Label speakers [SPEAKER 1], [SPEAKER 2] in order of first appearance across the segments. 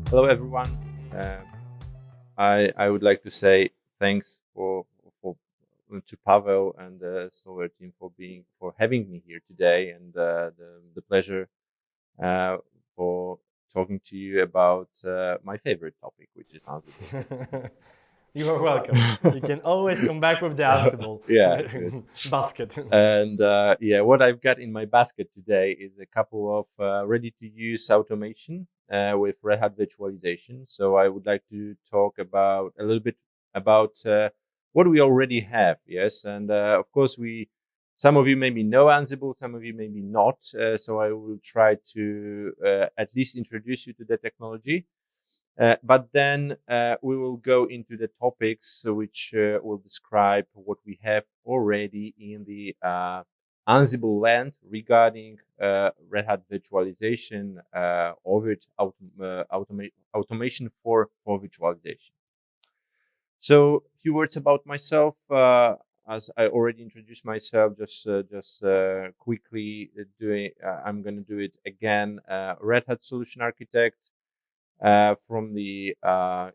[SPEAKER 1] Hello, everyone. Uh, I would like to say thanks for to Pavel and the Storware team for having me here today, and the pleasure uh, for talking to you about my favorite topic, which is Ansible.
[SPEAKER 2] You are welcome. You can always come back with the Ansible
[SPEAKER 1] Yeah, good.
[SPEAKER 2] basket.
[SPEAKER 1] And yeah, what I've got in my basket today is a couple of ready-to-use automation with Red Hat Virtualization. So I would like to talk about a little bit about what we already have. Yes, and of course some of you maybe know Ansible, some of you maybe not. So I will try to at least introduce you to the technology. But then we will go into the topics which will describe what we have already in the Ansible land regarding Red Hat virtualization, automation for virtualization. So, a few words about myself. As I already introduced myself, just quickly doing. I'm going to do it again. Red Hat solution architect from the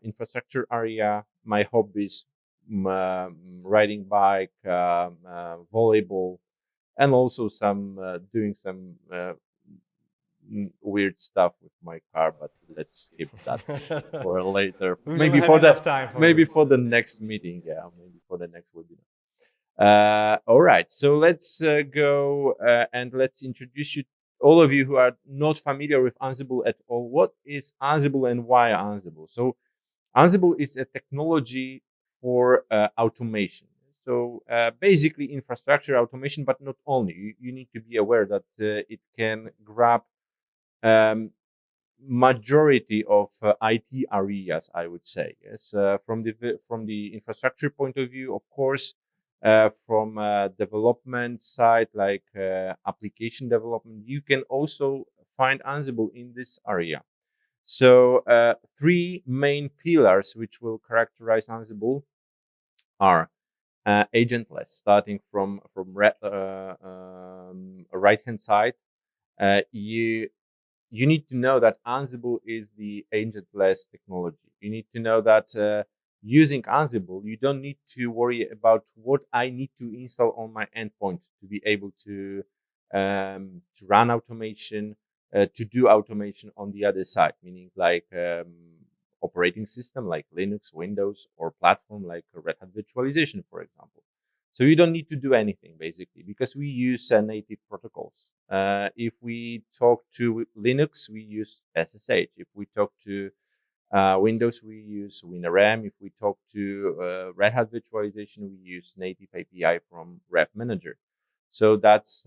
[SPEAKER 1] infrastructure area. My hobbies: riding bike, volleyball, and also some doing some weird stuff with my car. But let's skip that for later.
[SPEAKER 2] We don't have enough time for
[SPEAKER 1] Maybe
[SPEAKER 2] it.
[SPEAKER 1] for the next meeting. Yeah, maybe for the next webinar. All right, so let's go and let's introduce you, all of you who are not familiar with Ansible at all. What is Ansible and why Ansible? So Ansible is a technology for automation. So basically infrastructure automation, but not only. You need to be aware that it can grab um, majority of IT areas, I would say. Yes, from the infrastructure point of view, of course, from development side, like application development, you can also find Ansible in this area. So three main pillars which will characterize Ansible are agentless, starting from right hand side. You need to know that Ansible is the agentless technology. You need to know that using Ansible, you don't need to worry about what I need to install on my endpoint to be able to run automation, to do automation on the other side, meaning like operating system like Linux, Windows, or platform like Red Hat Virtualization, for example. So you don't need to do anything basically because we use native protocols. If we talk to Linux, we use SSH. If we talk to Windows, we use WinRM. If we talk to Red Hat virtualization, we use native API from Ref Manager. So that's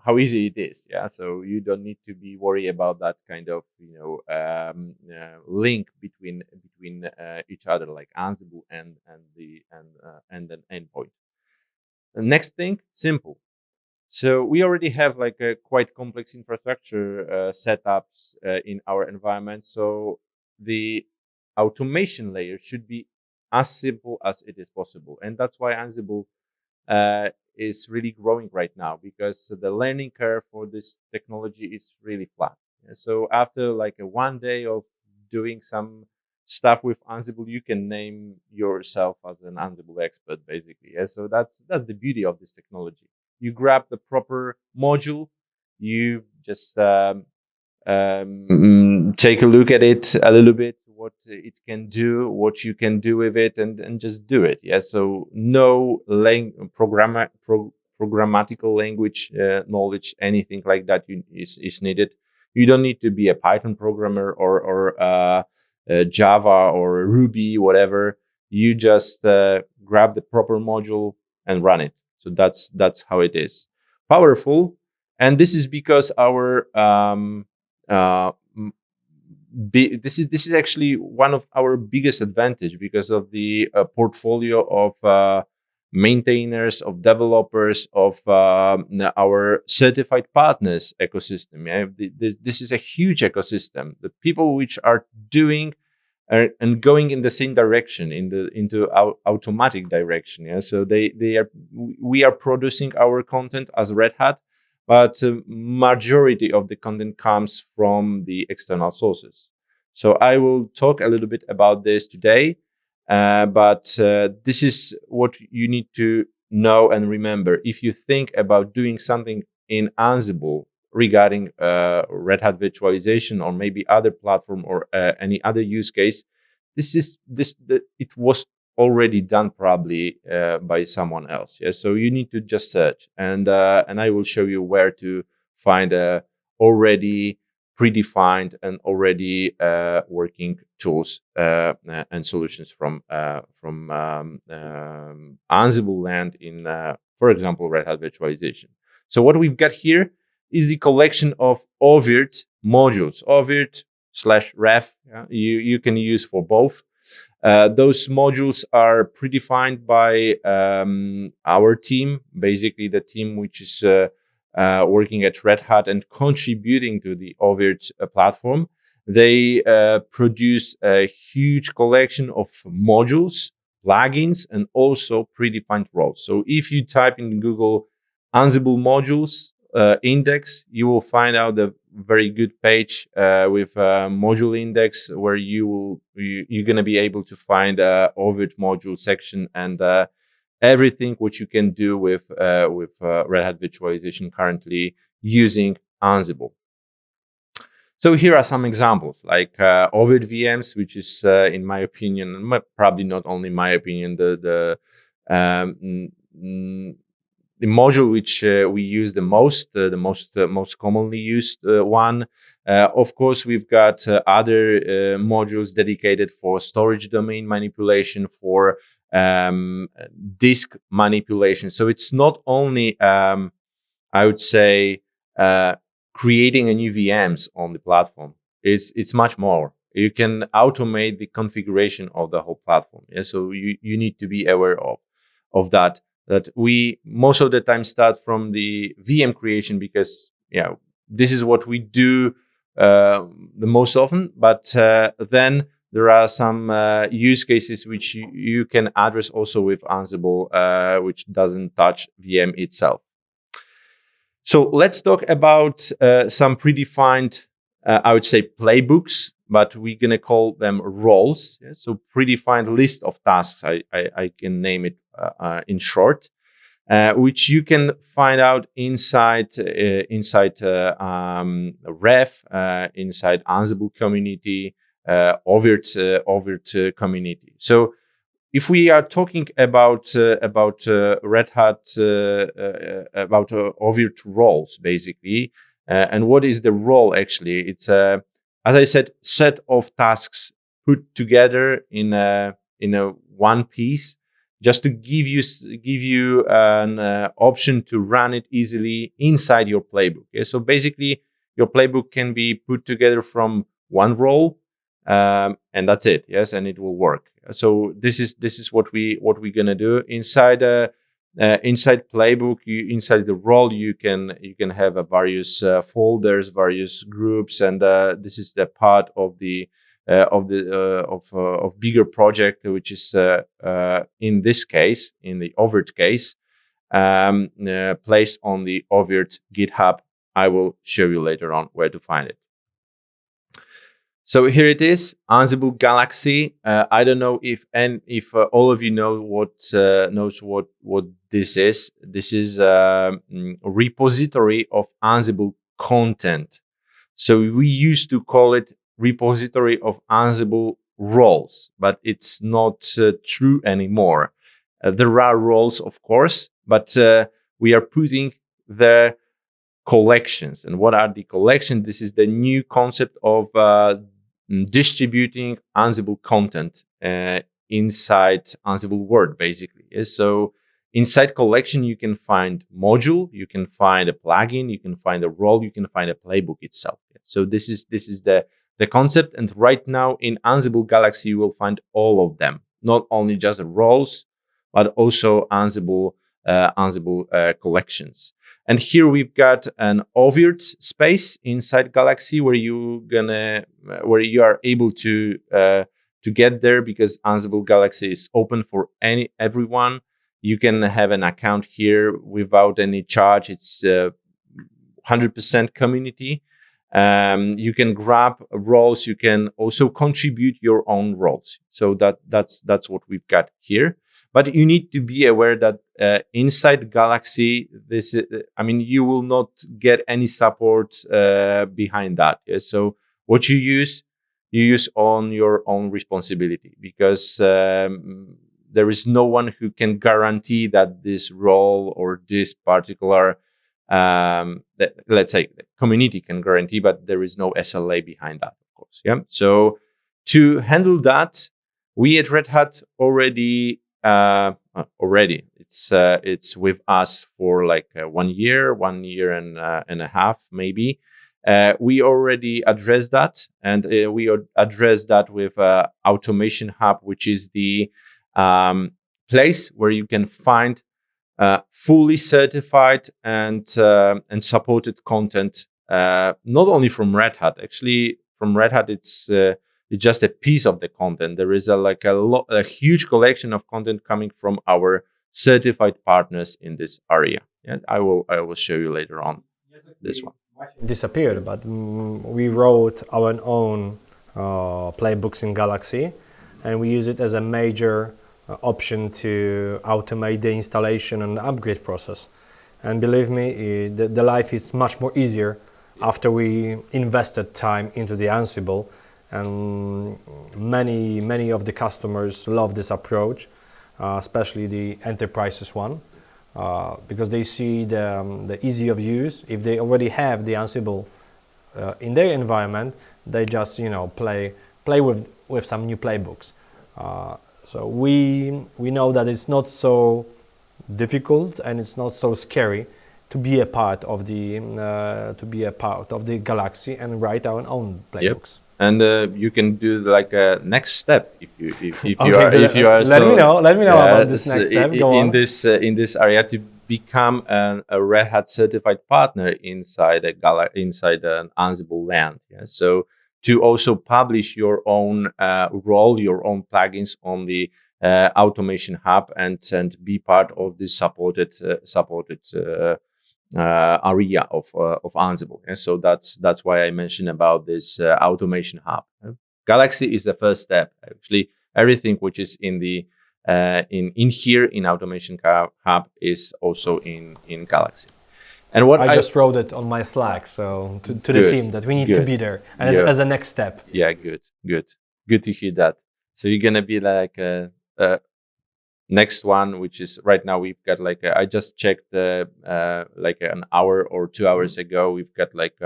[SPEAKER 1] how easy it is. Yeah. So you don't need to be worried about that kind of link between each other, like Ansible and an endpoint. The next thing, simple. So we already have like a quite complex infrastructure setups in our environment. So the automation layer should be as simple as it is possible, and that's why Ansible is really growing right now, because the learning curve for this technology is really flat. And so after like a 1 day of doing some stuff with Ansible, you can name yourself as an Ansible expert, basically. Yeah? So that's the beauty of this technology. You grab the proper module, you just take a look at it a little bit, what it can do, what you can do with it, and just do it. Yeah. So no programmatical language knowledge, anything like that is needed. You don't need to be a Python programmer or Java or Ruby, whatever. You just grab the proper module and run it. So that's how it is. Powerful, and this is because our uh, this is actually one of our biggest advantage, because of the portfolio of maintainers, of developers, of our certified partners ecosystem. Yeah? This is a huge ecosystem. The people which are doing and going in the same direction, into our automatic direction. Yeah, so we are producing our content as Red Hat, but majority of the content comes from the external sources. So I will talk a little bit about this today, but this is what you need to know and remember. If you think about doing something in Ansible regarding Red Hat virtualization or maybe other platform or any other use case, it was already done probably by someone else. Yeah, so you need to just search, and I will show you where to find a already predefined and already working tools and solutions from Ansible land in, for example, Red Hat virtualization. So what we've got here is the collection of OVIRT modules, OVIRT/ref. You can use for both. Those modules are predefined by our team, basically the team which is working at Red Hat and contributing to the OVIRT platform. They produce a huge collection of modules, plugins, and also predefined roles. So if you type in Google Ansible modules index, you will find out a very good page with a module index where you're going to be able to find a OVIRT module section and everything which you can do with Red Hat virtualization currently using Ansible. So here are some examples, like OVIRT VMs, which is, in my opinion, probably not only my opinion, the module which we use the most commonly used one. Of course, we've got other modules dedicated for storage domain manipulation, for disk manipulation. So it's not only, I would say, creating a new VMs on the platform. It's much more. You can automate the configuration of the whole platform. Yeah? So you need to be aware of that. That we most of the time start from the VM creation because this is what we do the most often. But then there are some use cases which you can address also with Ansible, which doesn't touch VM itself. So let's talk about some predefined, I would say, playbooks, but we're going to call them roles. Yeah? So predefined list of tasks, I can name it in short, which you can find out inside Ref, inside Ansible community, OVIRT community. So if we are talking about Red Hat, about OVIRT roles, basically, and what is the role actually? It's as I said, set of tasks put together in a one piece, just to give you an option to run it easily inside your playbook. Okay? So basically, your playbook can be put together from one role, and that's it. Yes, and it will work. So this is what we're gonna do inside inside playbook. Inside the role, you can have various folders, various groups, and this is the part of the of bigger project, which is in this case, in the OVIRT case, placed on the OVIRT GitHub. I will show you later on where to find it. So here it is, Ansible Galaxy. I don't know if all of you know knows what this is. This is a repository of Ansible content. So we used to call it repository of Ansible roles, but it's not true anymore. There are roles, of course, but we are putting the collections. And what are the collections? This is the new concept of distributing Ansible content inside Ansible world, basically. So inside collection, you can find module, you can find a plugin, you can find a role, you can find a playbook itself. So this is the concept. And right now in Ansible Galaxy, you will find all of them, not only just the roles, but also Ansible collections. And here we've got an OVIRT space inside Galaxy where you are able to get there, because Ansible Galaxy is open for everyone. You can have an account here without any charge. It's 100% community. You can grab roles. You can also contribute your own roles. So that's what we've got here. But you need to be aware that inside Galaxy, you will not get any support behind that. Yeah? So what you use on your own responsibility, because there is no one who can guarantee that this role or this particular let's say the community can guarantee, but there is no SLA behind that, of course. Yeah. So to handle that, we at Red Hat already it's with us for like 1 year, 1 year and a half, maybe. We already addressed that, and we addressed that with Automation Hub, which is the place where you can find fully certified and supported content, not only from Red Hat. Actually, from Red Hat, it's just a piece of the content. There is a huge collection of content coming from our certified partners in this area. And I will show you later on this one.
[SPEAKER 2] Disappeared, but we wrote our own playbooks in Galaxy, and we use it as a major option to automate the installation and upgrade process. And believe me, the life is much more easier after we invested time into the Ansible. And many of the customers love this approach, especially the enterprises one, because they see the easy of use. If they already have the Ansible in their environment, they just play with some new playbooks. So we know that it's not so difficult and it's not so scary to be a part of the Galaxy and write our own playbooks.
[SPEAKER 1] Yep. And you can do like a next step if you
[SPEAKER 2] Okay,
[SPEAKER 1] are.
[SPEAKER 2] Let me know about this next step. Go on.
[SPEAKER 1] In this area to become a Red Hat certified partner inside an Ansible land. Yeah. So to also publish your own role, your own plugins on the Automation Hub and be part of this supported area of Ansible. And so that's why I mentioned about this Automation Hub. Galaxy is the first step. Actually, everything which is in the in here in Automation Hub is also in Galaxy. And what
[SPEAKER 2] I just wrote it on my Slack, so to the team that we need to be there and as a next step.
[SPEAKER 1] Yeah, good to hear that. So you're gonna be like next one, which is right now we've got like I just checked like an hour or 2 hours ago, we've got like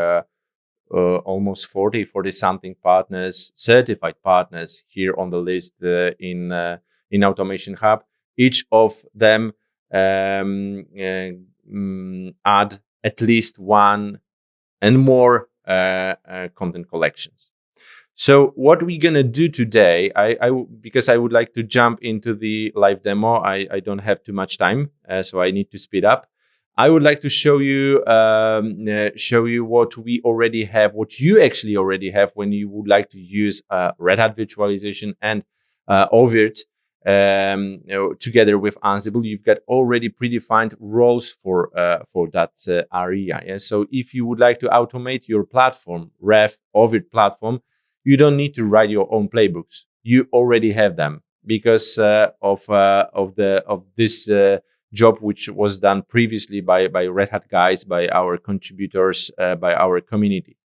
[SPEAKER 1] almost 40 something partners, certified partners here on the list in Automation Hub. Each of them add at least one and more content collections. So what we're gonna do today, because I would like to jump into the live demo. I don't have too much time, so I need to speed up. I would like to show you what we already have, what you actually already have when you would like to use Red Hat Virtualization and OVIRT together with Ansible. You've got already predefined roles for that area. Yeah? So if you would like to automate your platform, Ref, OVIRT platform, you don't need to write your own playbooks. You already have them because of this job which was done previously by Red Hat guys, by our contributors, by our community.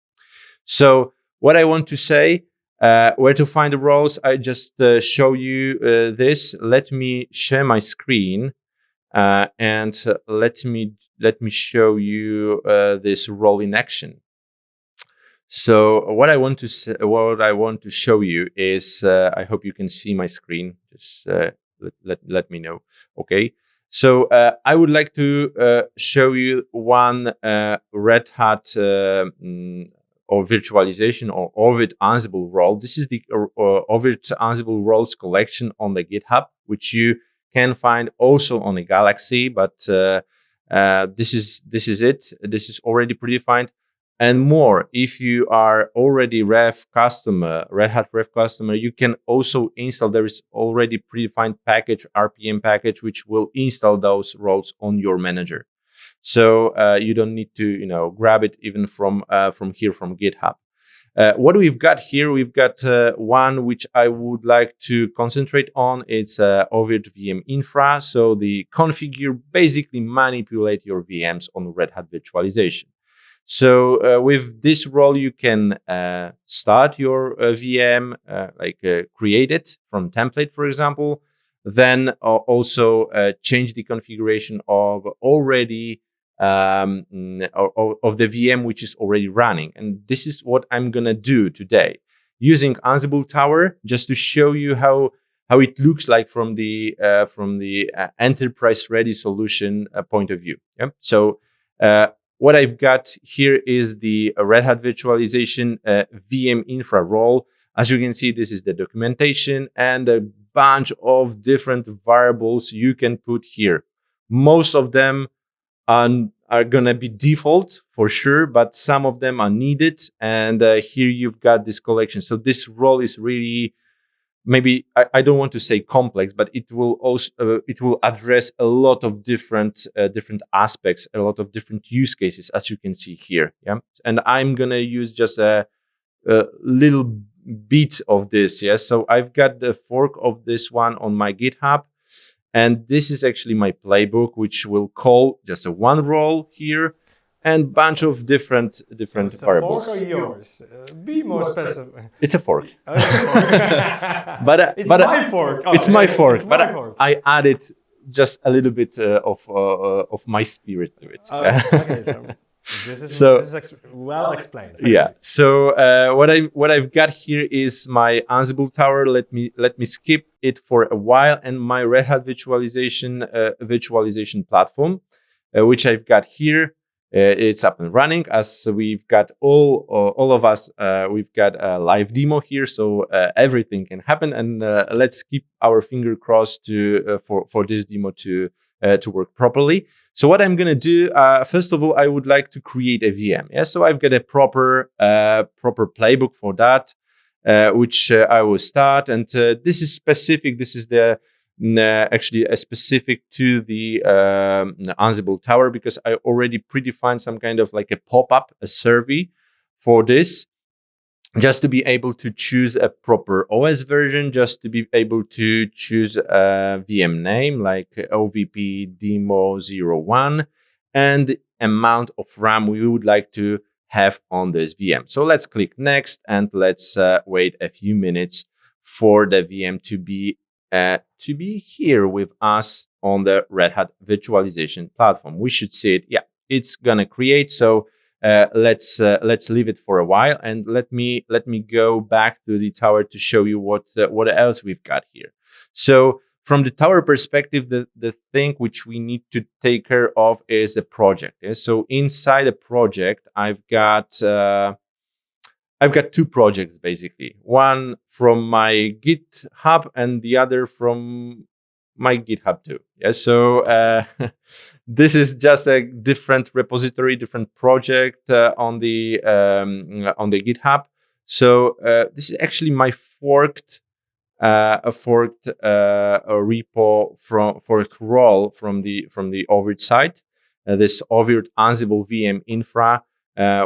[SPEAKER 1] So what I want to say, where to find the roles, I just show you this. Let me share my screen and let me show you this role in action. So what I want to show you is, I hope you can see my screen. Just let me know. Okay. So I would like to show you one Red Hat or virtualization or OVIRT Ansible role. This is the OVIRT Ansible Roles collection on the GitHub, which you can find also on the Galaxy. But this is it. This is already predefined. And more, if you are already Red Hat Ref customer, you can also install. There is already predefined package, RPM package, which will install those roles on your manager. So you don't need to, grab it even from here from GitHub. What we've got here, we've got one which I would like to concentrate on. It's OVIRT VM infra. So the configure, basically manipulate your VMs on Red Hat virtualization. So with this role, you can start your VM, create it from template, for example, then also change the configuration of already of the VM which is already running. And this is what I'm gonna do today using Ansible Tower, just to show you how it looks like from the enterprise ready solution point of view. Yeah? So what I've got here is the Red Hat virtualization VM infra role. As you can see, this is the documentation and a bunch of different variables you can put here. Most of them are going to be default for sure, but some of them are needed. And here you've got this collection. So this role is really, maybe I don't want to say complex, but it will also it will address a lot of different aspects, a lot of different use cases, as you can see here. Yeah, and I'm gonna use just a little bit of this. Yeah, so I've got the fork of this one on my GitHub, and this is actually my playbook, which will call just a one role here and bunch of different
[SPEAKER 2] It's
[SPEAKER 1] variables.
[SPEAKER 2] a fork or yours? Be more specific.
[SPEAKER 1] It's a fork.
[SPEAKER 2] Oh, it's a fork.
[SPEAKER 1] but
[SPEAKER 2] it's my fork. Oh,
[SPEAKER 1] it's my fork,
[SPEAKER 2] it's
[SPEAKER 1] but
[SPEAKER 2] my fork.
[SPEAKER 1] I added just a little bit of my spirit to it.
[SPEAKER 2] Okay, so this is well explained.
[SPEAKER 1] Yeah. So what I've got here is my Ansible Tower. Let me skip it for a while, and my Red Hat virtualization platform, which I've got here. It's up and running, as we've got all of us. We've got a live demo here, so everything can happen. And let's keep our finger crossed to for this demo to work properly. So what I'm gonna do, first of all, I would like to create a VM. Yeah, so I've got a proper playbook for that, which I will start. And this is specific. This is the actually specific to the Ansible Tower, because I already predefined some kind of like a pop-up, a survey for this, just to be able to choose a proper OS version, just to be able to choose a VM name like OVP Demo 01 and amount of RAM we would like to have on this VM. So let's click next, and let's wait a few minutes for the VM to be here with us on the Red Hat virtualization platform. We should see it. Yeah, it's gonna create. So let's leave it for a while, and let me go back to the tower to show you what else we've got here. So from the tower perspective, the thing which we need to take care of is the project. Yeah? So inside a project, I've got two projects basically. One from my GitHub and the other from my GitHub too. Yeah. So this is just a different repository, different project on the GitHub. So this is actually my forked repo fork role from the OVIRT side. This OVIRT Ansible VM infra,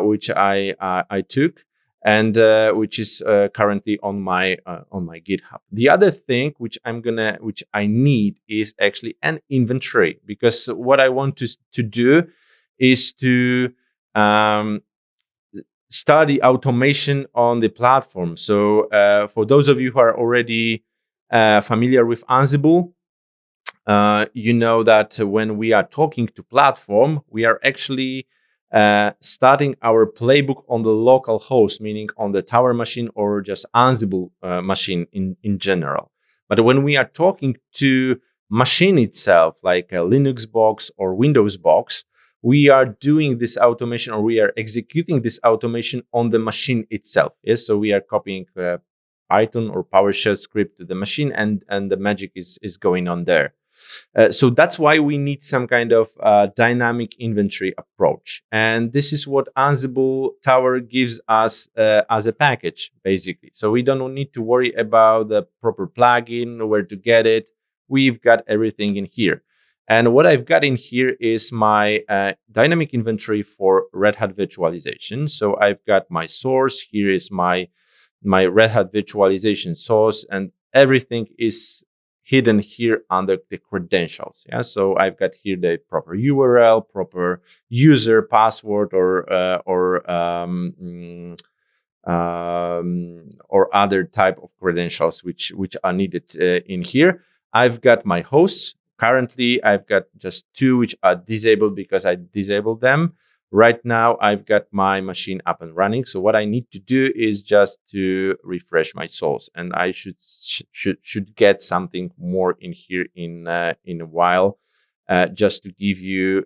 [SPEAKER 1] which I took, and which is currently on my GitHub. The other thing which I need is actually an inventory, because what I want to do is to study automation on the platform. So for those of you who are already familiar with Ansible, you know that when we are talking to platform, we are actually starting our playbook on the local host, meaning on the tower machine or just Ansible machine in general. But when we are talking to machine itself, like a Linux box or Windows box, we are doing this automation, or we are executing this automation on the machine itself. Yes, so we are copying Python or PowerShell script to the machine, and the magic is going on there. So that's why we need some kind of dynamic inventory approach. And this is what Ansible Tower gives us as a package, basically. So we don't need to worry about the proper plugin, where to get it. We've got everything in here. And what I've got in here is my dynamic inventory for Red Hat virtualization. So I've got my source. Here is my Red Hat virtualization source, and everything is hidden here under the credentials. Yeah, so I've got here the proper URL, proper user, password, or other type of credentials which are needed in here. I've got my hosts. Currently, I've got just 2 which are disabled because I disabled them. Right now, I've got my machine up and running. So what I need to do is just to refresh my source, and I should get something more in here in a while, just to give you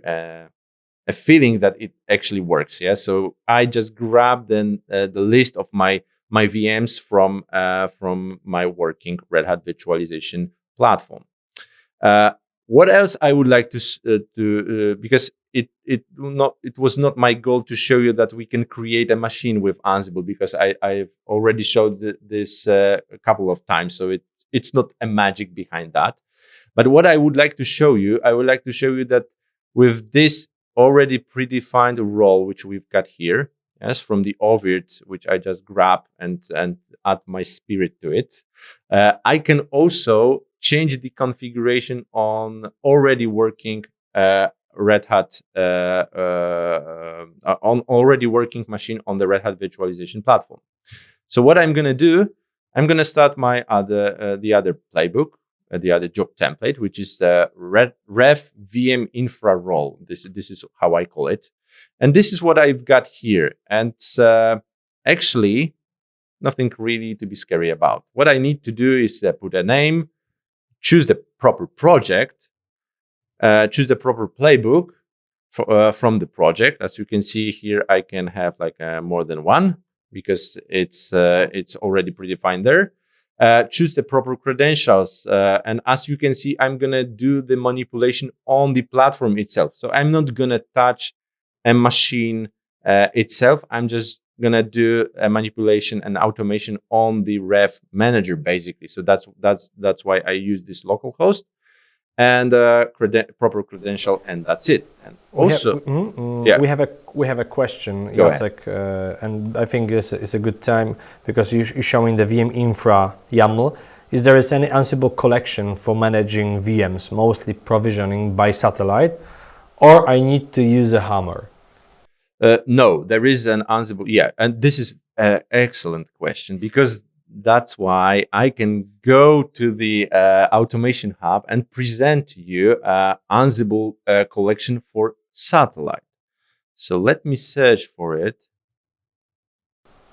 [SPEAKER 1] a feeling that it actually works. Yeah. So I just grabbed then the list of my VMs from my working Red Hat virtualization platform. What else I would like to because it was not my goal to show you that we can create a machine with Ansible, because I've already showed this a couple of times. So it's not a magic behind that. But what I would like to show you, that with this already predefined role which we've got here, yes, from the OVIRT, which I just grab and add my spirit to it, I can also change the configuration on already working Red Hat on already working machine on the Red Hat virtualization platform. So what I'm going to do, I'm going to start my the other playbook, the other job template, which is the Ref VM Infra role. This is how I call it, and this is what I've got here. And actually, nothing really to be scary about. What I need to do is put a name, choose the proper project, choose the proper playbook from the project. As you can see here, I can have like more than one because it's already predefined there. Choose the proper credentials, and as you can see, I'm gonna do the manipulation on the platform itself. So I'm not gonna touch a machine itself. I'm just gonna do a manipulation and automation on the ref manager, basically. So that's why I use this local host and proper credential, and that's it. And also,
[SPEAKER 2] we have a question,
[SPEAKER 1] Go
[SPEAKER 2] Jacek, and I think this is a good time because you're showing the VM infra YAML. Is there any Ansible collection for managing VMs, mostly provisioning by satellite, or I need to use a hammer?
[SPEAKER 1] No, there is an Ansible. Yeah, and this is an excellent question, because that's why I can go to the Automation Hub and present to you Ansible collection for satellite. So let me search for it.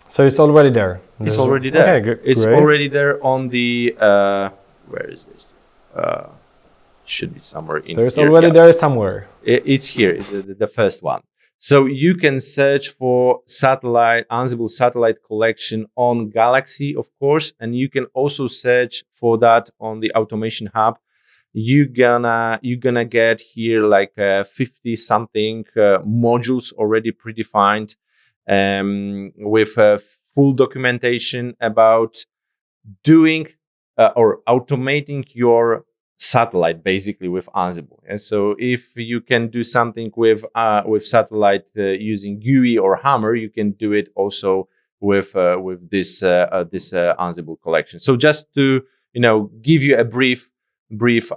[SPEAKER 2] So it's already there.
[SPEAKER 1] It's already there.
[SPEAKER 2] Okay,
[SPEAKER 1] it's
[SPEAKER 2] great.
[SPEAKER 1] already there on the. Where is this? Should be somewhere in.
[SPEAKER 2] There's
[SPEAKER 1] here.
[SPEAKER 2] already there somewhere.
[SPEAKER 1] It's here. It's the first one. So you can search for Ansible satellite collection on Galaxy, of course, and you can also search for that on the Automation Hub. You're gonna get here like 50 something modules already predefined, with full documentation about doing or automating your satellite, basically, with Ansible. And so if you can do something with satellite using GUI or Hammer, you can do it also with this Ansible collection. So just to give you a brief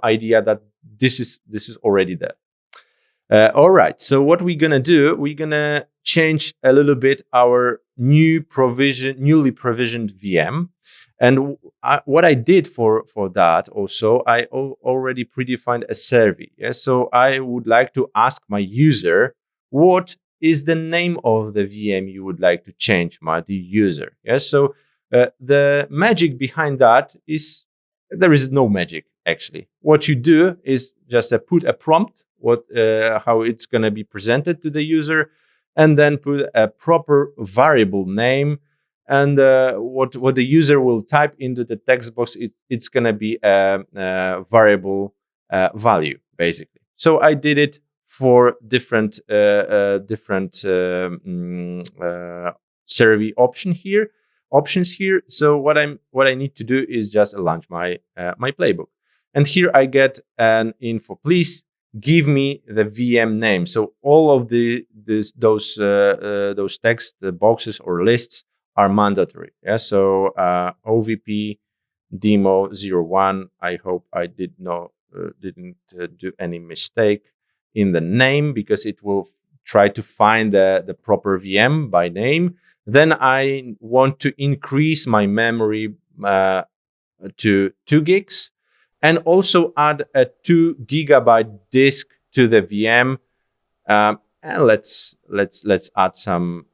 [SPEAKER 1] idea that this is already there. All right. So what we're gonna do, we're gonna change a little bit our newly provisioned VM. And what I did for that also, I already predefined a survey. Yeah? So I would like to ask my user, what is the name of the VM you would like to change, the user? Yeah? So the magic behind that is, there is no magic, actually. What you do is just put a prompt, how it's going to be presented to the user, and then put a proper variable name. And what the user will type into the text box, it's going to be a variable value, basically. So I did it for different survey options here. So what I need to do is just launch my my playbook. And here I get an info. Please give me the VM name. So all of those text boxes or lists are mandatory. Yeah. So OVP demo 01. I hope I didn't do any mistake in the name, because it will try to find the proper VM by name. Then I want to increase my memory to 2 gigs, and also add a 2 gigabyte disk to the VM. And let's add some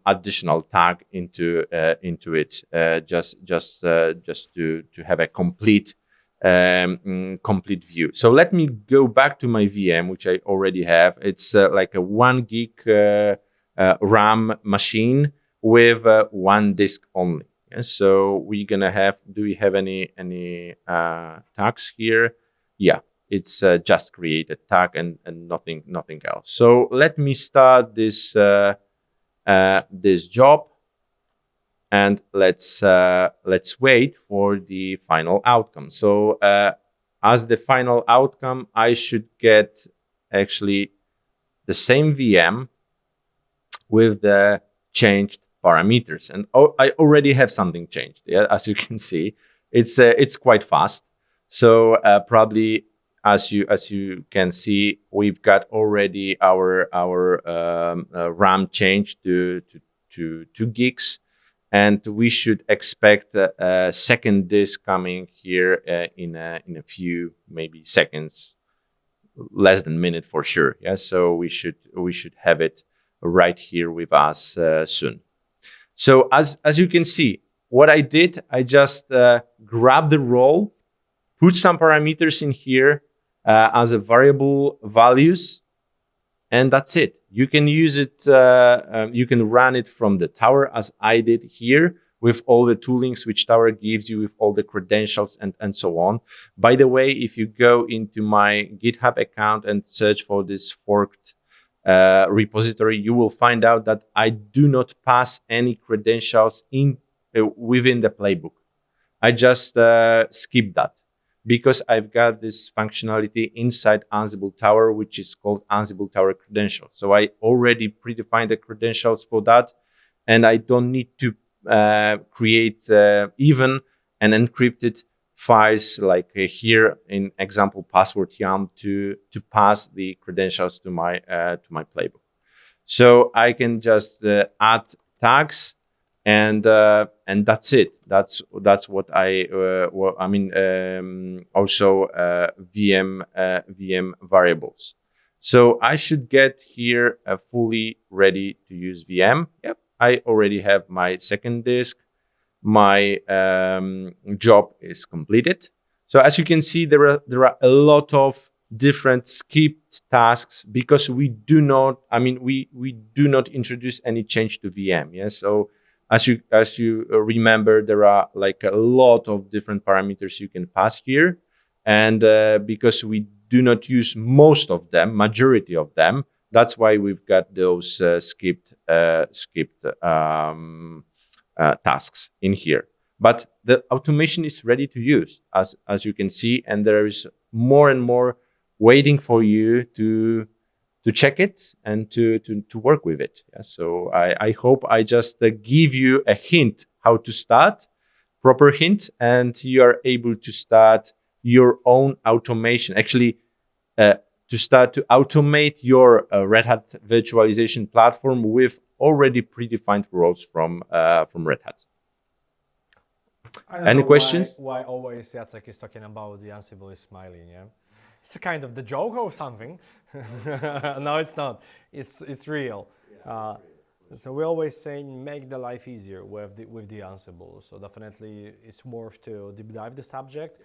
[SPEAKER 1] additional tag into it, just to have a complete complete view. So let me go back to my VM, which I already have. It's like a 1 gig RAM machine with 1 disk only. Yeah, so we're gonna have. Do we have any tags here? Yeah, it's just create a tag and nothing else. So let me start this this job, and let's wait for the final outcome. So as the final outcome, I should get actually the same VM with the changed parameters, and I already have something changed. Yeah, as you can see, it's quite fast. So probably as you can see, we've got already our RAM changed to 2 gigs, and we should expect a second disk coming here in a few maybe seconds, less than a minute for sure. Yeah, so we should have it right here with us soon. So as you can see, what I did, I just grabbed the role, put some parameters in here as a variable values, and that's it. You can use it, you can run it from the tower as I did here, with all the toolings which Tower gives you, with all the credentials and so on. By the way, if you go into my GitHub account and search for this forked repository, you will find out that I do not pass any credentials in within the playbook. I just skip that, because I've got this functionality inside Ansible Tower, which is called Ansible Tower Credentials. So I already predefined the credentials for that, and I don't need to create even an encrypted files like here in example password yum to pass the credentials to my playbook. So I can just add tags, and that's it. That's what I mean. Also VM variables. So I should get here a fully ready to use VM. Yep, I already have my second disk. My job is completed. So as you can see, there are a lot of different skipped tasks, because we do not introduce any change to VM. Yeah. So as you remember, there are like a lot of different parameters you can pass here, and because we do not use majority of them, that's why we've got those skipped tasks in here. But the automation is ready to use, as you can see, and there is more and more waiting for you to check it and to work with it. Yeah, so I hope I just give you a hint how to start, proper hint, and you are able to start your own automation. Actually, to start to automate your Red Hat virtualization platform with already predefined roles from Red Hat. Any questions?
[SPEAKER 2] Why always Jacek is talking about the Ansible is smiling? Yeah, it's a kind of the joke or something. No, it's not. It's real. Yeah, so we always say make the life easier with the Ansible. So definitely it's more to deep dive the subject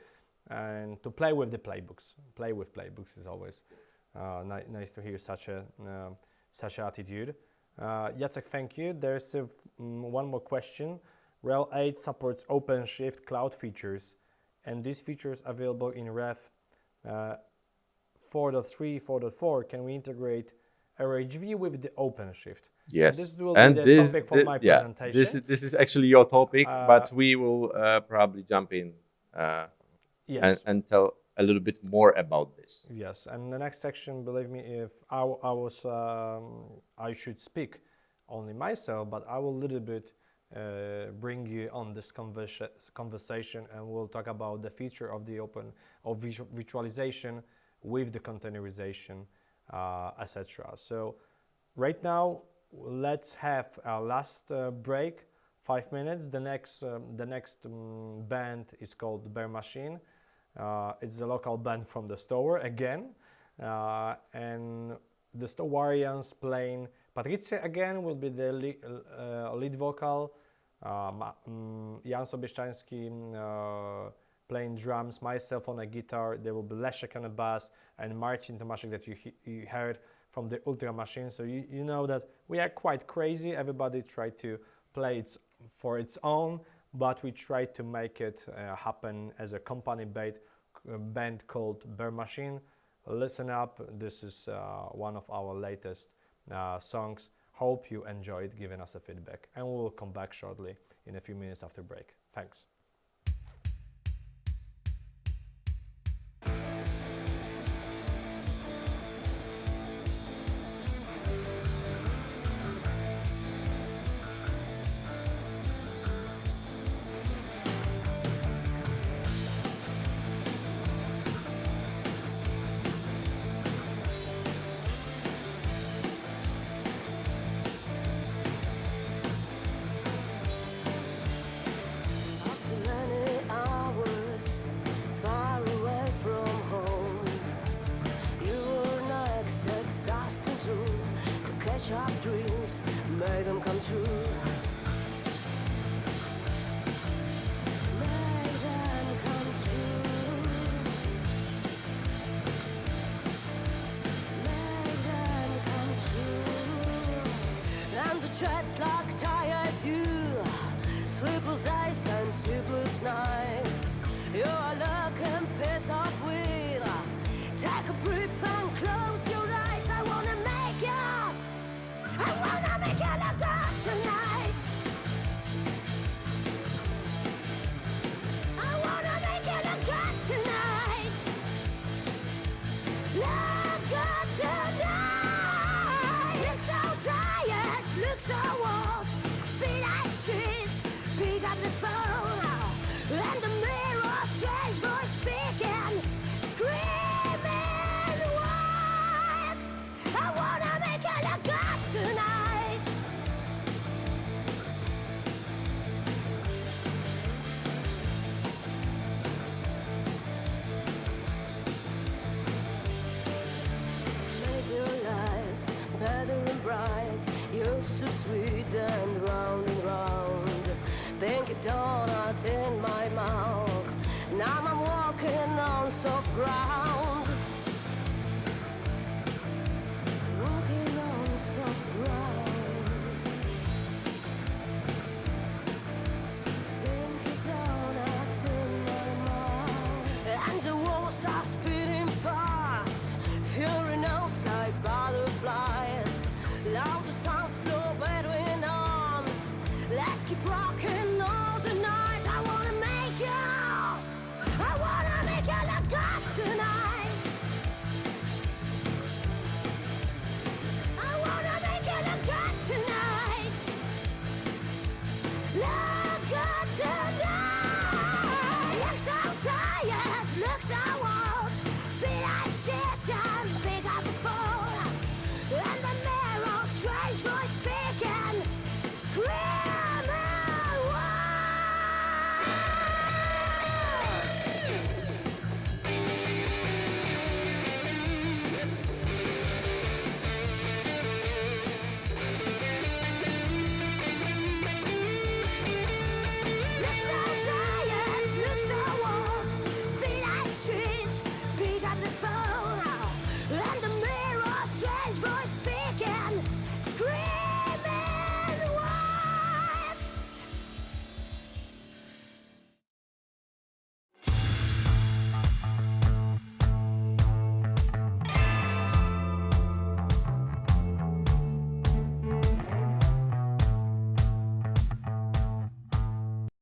[SPEAKER 2] and to play with the playbooks. Play with playbooks is always nice to hear such attitude. Jacek, thank you. There's one more question. RHEL 8 supports OpenShift cloud features, and these features available in Ref 4.3, 4.4. Can we integrate RHV with the OpenShift?
[SPEAKER 1] Yes.
[SPEAKER 2] This will be the topic for my presentation.
[SPEAKER 1] This is actually your topic, but we will probably jump in
[SPEAKER 2] Yes.
[SPEAKER 1] and tell a little bit more about this.
[SPEAKER 2] Yes, and the next section, believe me, if I should speak only myself, but I will little bit bring you on this conversation, and we'll talk about the feature of the virtualization with the containerization, etc. So right now, let's have our last break, 5 minutes. The next band is called Bear Machine. It's a local band from the Storware again, and the Storwarians playing. Patrycja again will be the lead vocal. Jan Sobieszczański playing drums, myself on a guitar. There will be Leszek on a bass, and Marcin Tomaszek that you heard from the Ultra Machine. So you know that we are quite crazy. Everybody tried to play it for its own, but we tried to make it happen as a company-based band called Bear Machine. Listen up, this is one of our latest songs. Hope you enjoyed giving us a feedback, and we will come back shortly in a few minutes after break. Thanks.
[SPEAKER 3] Our dreams, make them come true. Make them come true. Make them come true. And the jet lag tired you, sleepless days and sleepless nights. You are looking piss off with. Take a breath and close your eyes. I wanna make you. I wanna make you look good tonight. I wanna make you look good tonight. Look good tonight. Look so tired, look so old. Feel like shit, pick up the phone. And the mirror, strange voice speaking, screaming what? I wanna make you look good tonight. Make your life better and bright. You're so sweet and round.